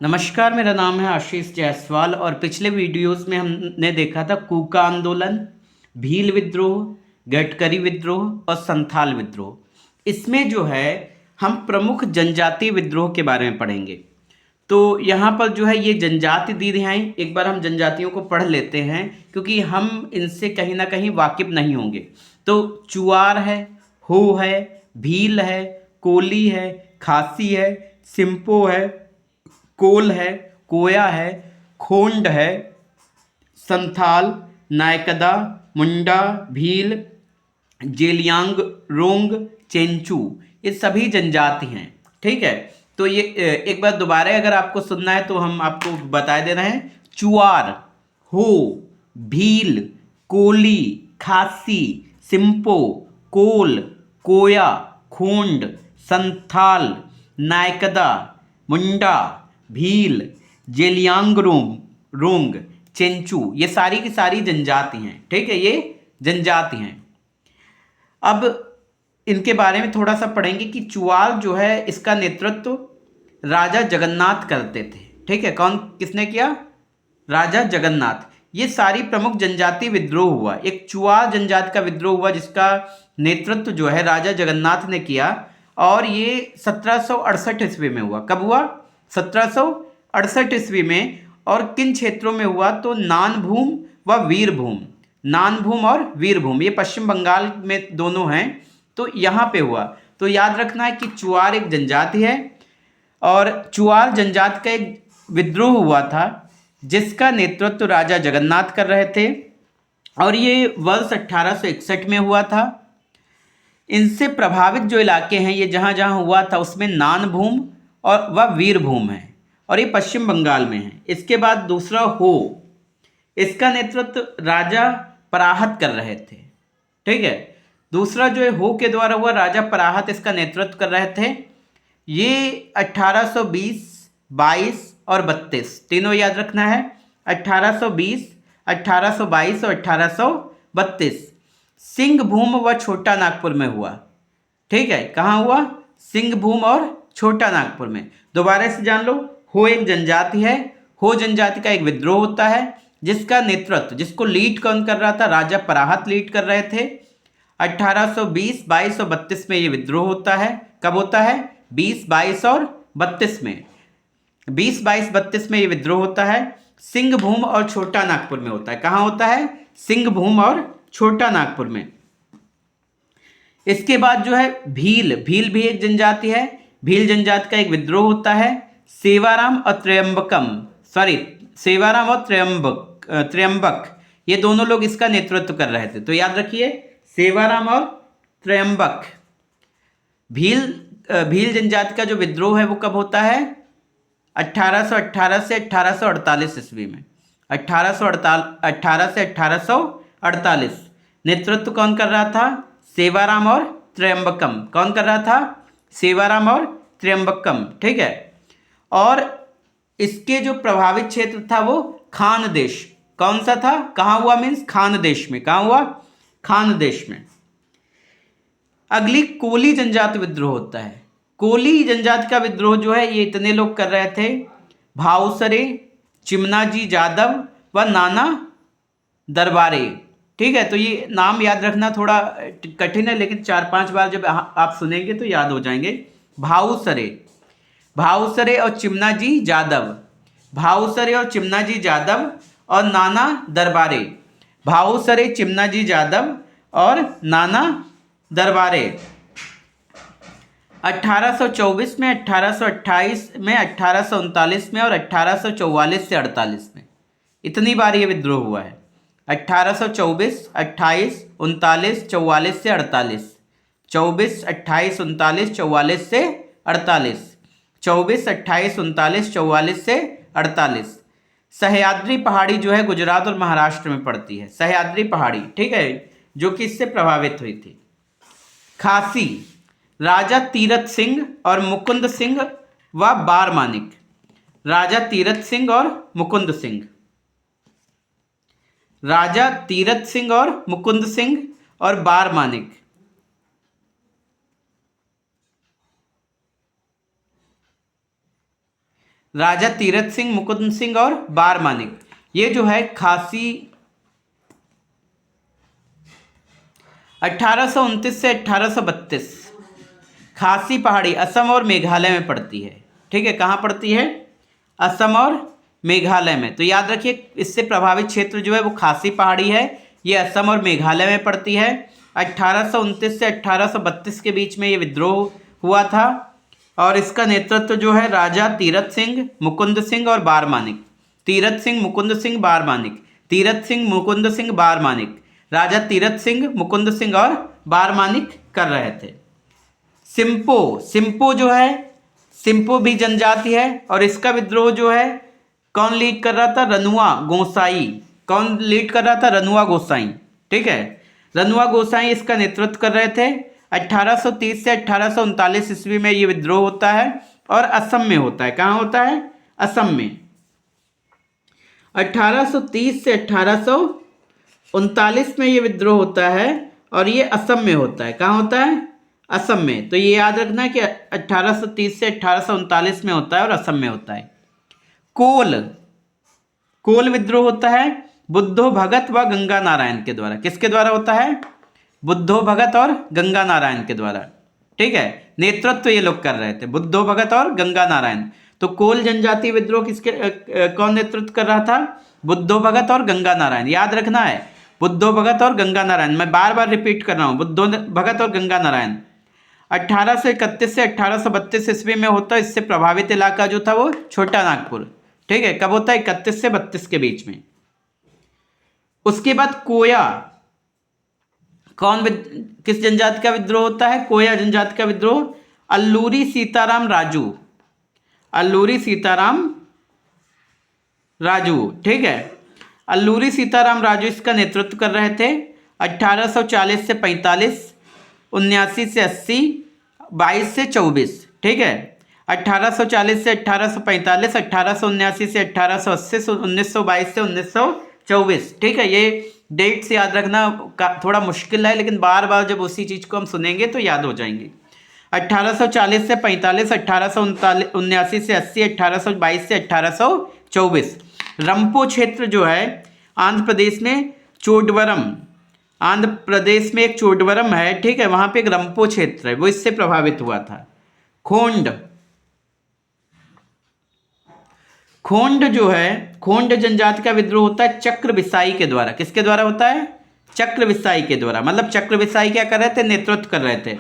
नमस्कार, मेरा नाम है आशीष जायसवाल और पिछले वीडियोस में हमने देखा था कूका आंदोलन, भील विद्रोह, गडकरी विद्रोह और संथाल विद्रोह। इसमें जो है हम प्रमुख जनजातीय विद्रोह के बारे में पढ़ेंगे। तो यहाँ पर जो है ये जनजाति दी हैं। एक बार हम जनजातियों को पढ़ लेते हैं क्योंकि हम इनसे कहीं ना कहीं वाकिफ नहीं होंगे। तो चुआर है, हो है, भील है, कोली है, खासी है, सिंपो है, कोल है, कोया है, खोंड है, संथाल, नायकदा, मुंडा, भील, जेलियांग रोंग, चेंचू, ये सभी जनजाति हैं। ठीक है। तो ये एक बार दोबारा अगर आपको सुनना है तो हम आपको बता दे रहे हैं। चुआर, हो, भील, कोली, खासी, सिंपो, कोल, कोया, खोंड, संथाल, नायकदा, मुंडा, भील, जेलियांगरोंग, रोंग, चेंचू, ये सारी की सारी जनजाति हैं। ठीक है, ये जनजाति हैं। अब इनके बारे में थोड़ा सा पढ़ेंगे कि चुआर जो है इसका नेतृत्व राजा जगन्नाथ करते थे। ठीक है, कौन किसने किया? राजा जगन्नाथ। ये सारी प्रमुख जनजाति विद्रोह हुआ। एक चुआर जनजाति का विद्रोह हुआ जिसका नेतृत्व जो है राजा जगन्नाथ ने किया और ये 1768 ईस्वी में हुआ। कब हुआ? 1768 ईस्वी में। और किन क्षेत्रों में हुआ? तो नानभूम व वीरभूम। नानभूम और वीरभूम ये पश्चिम बंगाल में दोनों हैं। तो यहाँ पे हुआ। तो याद रखना है कि चुआर एक जनजाति है और चुआर जनजाति का एक विद्रोह हुआ था जिसका नेतृत्व राजा जगन्नाथ कर रहे थे और ये वर्ष 1861 में हुआ था। इनसे प्रभावित जो इलाके हैं ये जहाँ जहाँ हुआ था उसमें नानभूम और वह वीरभूम है और ये पश्चिम बंगाल में है। इसके बाद दूसरा हो, इसका नेतृत्व राजा पराहत कर रहे थे। ठीक है, दूसरा जो है हो के द्वारा हुआ, राजा पराहत इसका नेतृत्व कर रहे थे। ये 1820, 22 और 32 तीनों याद रखना है। 1820, 1822 और 1832 सिंहभूम व छोटा नागपुर में हुआ। ठीक है, कहाँ हुआ? सिंहभूम और छोटा नागपुर में। दोबारा से जान लो, हो एक जनजाति है। हो जनजाति का एक विद्रोह होता है जिसका नेतृत्व, जिसको लीड कौन कर रहा था? राजा पराहत लीड कर रहे थे। 1820, 22 और 32 में ये विद्रोह होता है। कब होता है? 20, 22 और 32 में। 20, 22, 32 में ये विद्रोह होता है। सिंहभूम और छोटा नागपुर में होता है। कहाँ होता है? सिंहभूम और छोटा नागपुर में। इसके बाद जो है भील, भील भी एक जनजाति है। भील जनजाति का एक विद्रोह होता है। सेवाराम और सेवाराम और त्र्यंबक ये दोनों लोग इसका नेतृत्व कर रहे थे। तो याद रखिए, सेवाराम और त्र्यंबक। भील जनजाति का जो विद्रोह है वो कब होता है? 1818 से 1848 ईस्वी में। 1818 से 1848। नेतृत्व कौन कर रहा था? सेवाराम और त्र्यंबकम। कौन कर रहा था? सेवाराम और त्र्यंबकम। ठीक है। और इसके जो प्रभावित क्षेत्र था वो खान देश। कौन सा था? कहाँ हुआ? मीन्स खान देश में। कहाँ हुआ? खान देश में। अगली कोली जनजाति विद्रोह होता है। कोली जनजाति का विद्रोह जो है ये इतने लोग कर रहे थे: भावसरे, चिमनाजी जादव व नाना दरबारे। ठीक है, तो ये नाम याद रखना थोड़ा कठिन है लेकिन 4-5 बार जब आप सुनेंगे तो याद हो जाएंगे। भावसरे, भावसरे और चिमनाजी जादव, भावसरे और चिमनाजी जादव और नाना दरबारे। भावसरे, चिमनाजी जादव और नाना दरबारे 1824 में, 1828 में, 1839 में और 1844 से 48 में। इतनी बार ये विद्रोह हुआ है। 1824, 28, 39, 44 से 48। 24, 28, 39, 44 से 48। 24, 28, 39, 44 से 48। सह्याद्री पहाड़ी जो है गुजरात और महाराष्ट्र में पड़ती है। सह्याद्री पहाड़ी, ठीक है, जो कि इससे प्रभावित हुई थी। खासी, राजा तीरथ सिंह और मुकुंद सिंह व बारमानिक। राजा तीरथ सिंह और मुकुंद सिंह। राजा तीरथ सिंह और मुकुंद सिंह और बारमानिक। राजा तीरथ सिंह, मुकुंद सिंह और बारमानिक। ये जो है खासी 1829 से 1832 खासी पहाड़ी असम और मेघालय में पड़ती है। ठीक है, कहाँ पड़ती है? असम और मेघालय में। तो याद रखिए इससे प्रभावित क्षेत्र जो है वो खासी पहाड़ी है, ये असम और मेघालय में पड़ती है। 1829 से 1832 के बीच में ये विद्रोह हुआ था और इसका नेतृत्व जो है राजा तीरथ सिंह, मुकुंद सिंह और बारमानिक। तीरथ सिंह, मुकुंद सिंह, बारमानिक। तीरथ सिंह, मुकुंद सिंह, बारमानिक। राजा तीरथ सिंह, मुकुंद सिंह और बारमानिक कर रहे थे। सिम्पो, सिम्पो जो है, सिम्पो भी जनजाति है और इसका विद्रोह जो है कौन लीड कर रहा था? रनुआ गोसाई। कौन लीड कर रहा था? रनुआ गोसाई। ठीक है, रनुआ गोसाई इसका नेतृत्व कर रहे थे। 1830 से 1839 ईस्वी में ये विद्रोह होता है और असम में होता है। कहाँ होता है? असम में। 1830 से 1839 में ये विद्रोह होता है और ये असम में होता है। कहाँ होता है? असम में। तो ये याद रखना है कि 1830 से 1839 में होता है और असम में होता है। कोल, कोल विद्रोह होता है बुद्धो भगत व गंगा नारायण के द्वारा। किसके द्वारा होता है? बुद्धो भगत और गंगा नारायण के द्वारा। ठीक है, नेतृत्व ये लोग कर रहे थे, बुद्धो भगत और गंगा नारायण। तो कोल जनजाति विद्रोह किसके कौन नेतृत्व कर रहा था? बुद्धो भगत और गंगा नारायण। याद रखना है, बुद्धो भगत और गंगा नारायण। मैं बार बार रिपीट कर रहा हूँ, बुद्धो भगत और गंगा नारायण। 1831 से 1832 ईस्वी में होता है। इससे प्रभावित इलाका जो था वो छोटा नागपुर। ठीक है, कब होता है? 31 से 32 के बीच में। उसके बाद कोया, किस जनजाति का विद्रोह होता है? कोया जनजाति का विद्रोह। अल्लूरी सीताराम राजू, अल्लूरी सीताराम राजू। ठीक है, अल्लूरी सीताराम राजू इसका नेतृत्व कर रहे थे। 1840 से 45, 79 से 80, 22 से 24। ठीक है, 1840 से 1845, 1879 से 1880, 1922 से 1924। ठीक है, ये डेट्स याद रखना थोड़ा मुश्किल है, लेकिन बार बार जब उसी चीज़ को हम सुनेंगे तो याद हो जाएंगे। 1840 से 45, 1879 से 80, 1822 से 1824। रंपो क्षेत्र जो है आंध्र प्रदेश में, चोडवरम, आंध्र प्रदेश में एक चोडवरम है। ठीक है, वहाँ पे एक रंपो क्षेत्र है, वो इससे प्रभावित हुआ था। खोंड, खोंड जो है, खोंड जनजाति का विद्रोह होता है चक्र बिसाई के द्वारा। किसके द्वारा होता है? चक्र बिसाई के द्वारा। मतलब चक्र बिसाई क्या कर रहे थे? नेतृत्व कर रहे थे।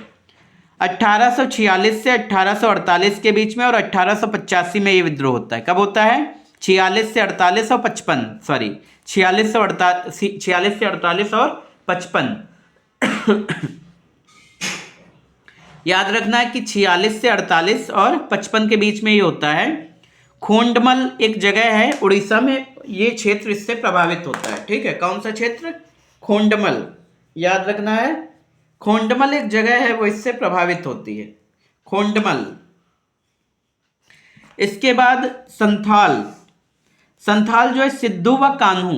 1846 से 1848 के बीच में और 1885 में ये विद्रोह होता है। कब होता है? 46 से 48 और 55, सॉरी 46 से 48 और 55। याद रखना है कि 46 से 48 और 55 के बीच में ये होता है। खोंडमल एक जगह है उड़ीसा में, ये क्षेत्र इससे प्रभावित होता है। ठीक है, कौन सा क्षेत्र? खोंडमल। याद रखना है, खोंडमल एक जगह है वो इससे प्रभावित होती है, खोंडमल। इसके बाद संथाल, संथाल जो है सिद्धू व कान्हू।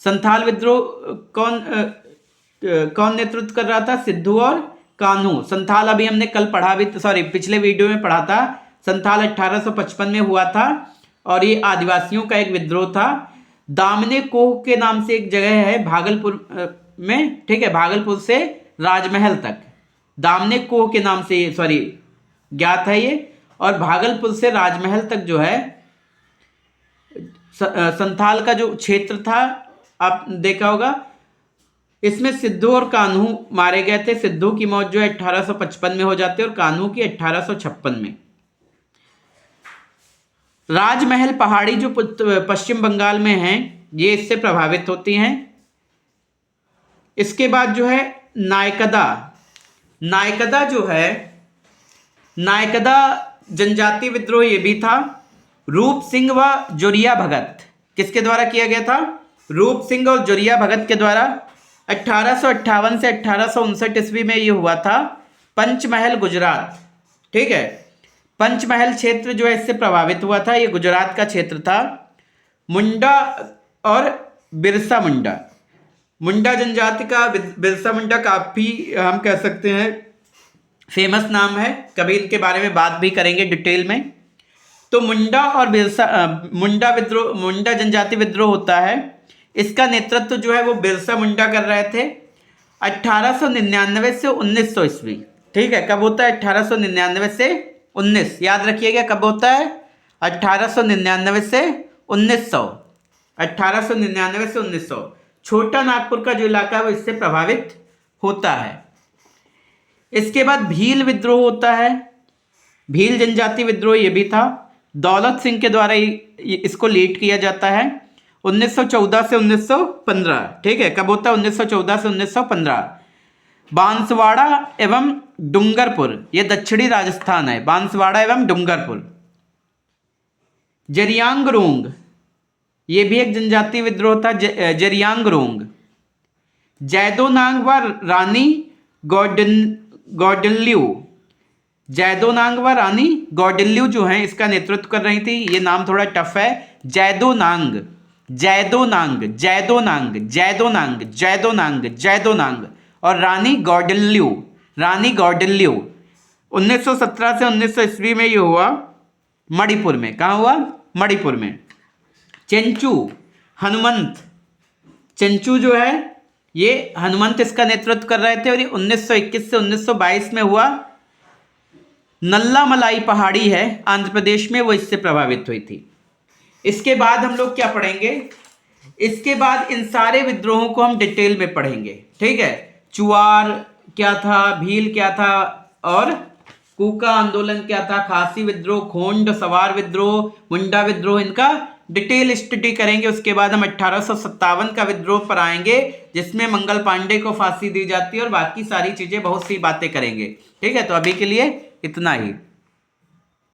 संथाल विद्रोह कौन नेतृत्व कर रहा था? सिद्धू और कान्हू। संथाल अभी हमने कल पढ़ा भी, सॉरी पिछले वीडियो में पढ़ा था। संथाल 1855 में हुआ था और ये आदिवासियों का एक विद्रोह था। दामने कोह के नाम से एक जगह है भागलपुर में। ठीक है, भागलपुर से राजमहल तक दामने कोह के नाम से, सॉरी ज्ञात है ये। और भागलपुर से राजमहल तक जो है संथाल का जो क्षेत्र था, आप देखा होगा, इसमें सिद्धू और कान्हू मारे गए थे। सिद्धू की मौत जो है 1855 में हो जाती है और कान्हू की 1856 में। राजमहल पहाड़ी जो पश्चिम बंगाल में हैं, ये इससे प्रभावित होती हैं। इसके बाद जो है नायकदा, नायकदा जो है, नायकदा जनजाति विद्रोह ये भी था। रूप सिंह व जोरिया भगत, किसके द्वारा किया गया था? रूप सिंह और जोरिया भगत के द्वारा। 1858 से 1859 ईस्वी में ये हुआ था। पंचमहल गुजरात। ठीक है, पंचमहल क्षेत्र जो है इससे प्रभावित हुआ था, ये गुजरात का क्षेत्र था। मुंडा और बिरसा मुंडा, मुंडा जनजाति का बिरसा मुंडा काफ़ी हम कह सकते हैं फेमस नाम है, कभी इनके बारे में बात भी करेंगे डिटेल में। तो मुंडा और बिरसा मुंडा जनजाति विद्रोह होता है। इसका नेतृत्व जो है वो बिरसा मुंडा कर रहे थे 1899 से 1900 ईस्वी। ठीक है, कब होता है? 1899 से 19, याद रखिएगा कब होता है? 1899 से 1900, 1899 से 1900। छोटा नागपुर का जो इलाका है वो इससे प्रभावित होता है। इसके बाद भील विद्रोह होता है, भील जनजाति विद्रोह ये भी था, दौलत सिंह के द्वारा इसको लीड किया जाता है 1914 से 1915। ठीक है, कब होता है? 1914 से 1915। बांसवाड़ा एवं डूंगरपुर, ये दक्षिणी राजस्थान है, बांसवाड़ा एवं डूंगरपुर। जरियांगरोंग, ये भी एक जनजातीय विद्रोह था, जरियांगरोंग। जैदोनांग व रानी गौडिल्यू, जैदोनांग व रानी गौडिल्यू जो हैं इसका नेतृत्व कर रही थी। ये नाम थोड़ा टफ है, जैदोनांग, जैदोनांग, जैदोनांग, जैदोनांग, जैदोनांग, जैदोनांग और रानी गौडिल्यू, रानी गौडिल्यू। 1917 से 1900 ईस्वी में ये हुआ मणिपुर में। कहाँ हुआ? मणिपुर में। चेंचू हनुमंत, चेंचू जो है ये हनुमंत इसका नेतृत्व कर रहे थे और ये 1921 से 1922 में हुआ। नल्ला मलाई पहाड़ी है आंध्र प्रदेश में, वो इससे प्रभावित हुई थी। इसके बाद हम लोग क्या पढ़ेंगे? इसके बाद इन सारे विद्रोहों को हम डिटेल में पढ़ेंगे। ठीक है, चुआर क्या था, भील क्या था और कूका आंदोलन क्या था, खासी विद्रोह, खोंड सवार विद्रोह, मुंडा विद्रोह, इनका डिटेल स्टडी करेंगे। उसके बाद हम 1857 का विद्रोह पर आएंगे जिसमें मंगल पांडे को फांसी दी जाती है और बाकी सारी चीजें, बहुत सी बातें करेंगे। ठीक है, तो अभी के लिए इतना ही।